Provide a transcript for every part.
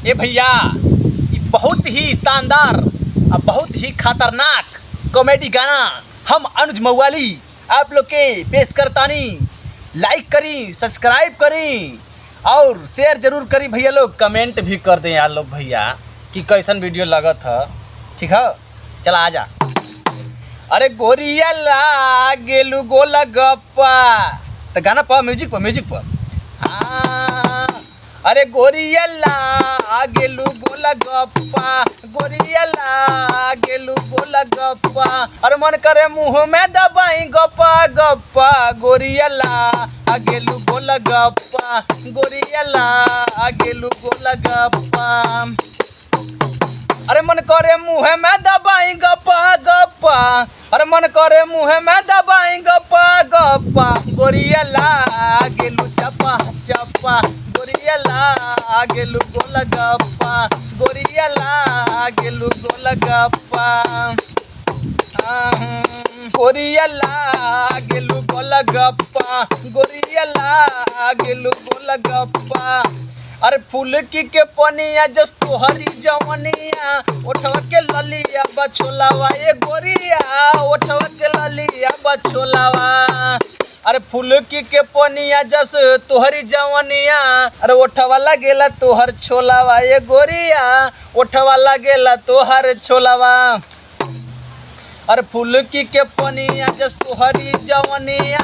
ए भैया, ये बहुत ही शानदार और बहुत ही खतरनाक कॉमेडी गाना हम अनुज मऊआली आप लोग के पेश करतानी। लाइक करी, सब्सक्राइब करी और शेयर जरूर करी भैया लोग। कमेंट भी कर दें यार लोग भैया कि कैसन वीडियो लगत है। ठीक है, चला आजा। अरे गोरिया लागेलू गोला गप्पा, तो गाना पर म्यूजिक पर हाँ। अरे गोरिया लागेलू गोला गप्पा, गोरिया लागेलू गोला गप्पा। अरे मन करे मुँह में दबाई गप्पा गप्पा, गोरिया लागेलू गोला गप्पा, गोरिया लागेलू गोला गप्पा। अरे मन करे मुँह में दबाई गप्पा गप्पा, अरे मन करे मुँह में दबाई गप्पा गप्पा। गोरिया लागेलू चप्पा चप्पा, गोरिया लागेलू गोला गप्पा, गोरिया लागेलू गोला गप्पा। गोरिया लागेलू गोला गप्पा, गोरिया लागेलू गोला गप्पा। अरे फूल के पनिया जस तोहरी जवनिया, ओठवा के ललिया बछोलावा ए गोरिया, ओठवा के ललिया बछोलावा। अरे फूल के पनिया जस तोहरी जवनिया, अरे ओठवा लगेला तोहर छोलावा ए गोरिया, ओठवा लगेला तोहर छोलावा। अरे फूल के पनिया जस तोहरी जवनिया,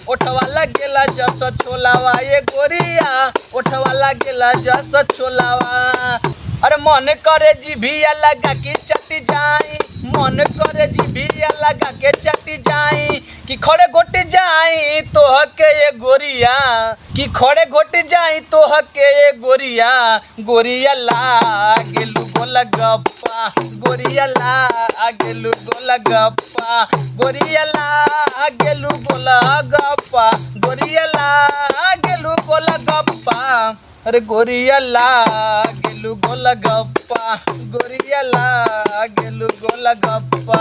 ओठवा लगेला जस छोलावा ए गोरिया, ओठवा लगेला जस छोलावा। अरे मन करे जिभिया लगा के चटी जाई, मन करे जिभिया लगा के चटी जाई। कि खड़े घोट जाई तोह के ये गोरिया, कि खड़े घोट जाई तोह के ये गोरिया। गोरिया लागेलू गोला गप्पा, गोरिया लागेलू गोला गप्पा, गोरिया लागेलू गोला गप्पा, गोरिया लागेलू गोला गप्पा। अरे गोरिया लागेलू गोला गप्पा, गोरिया लागेलू गोला गप्पा।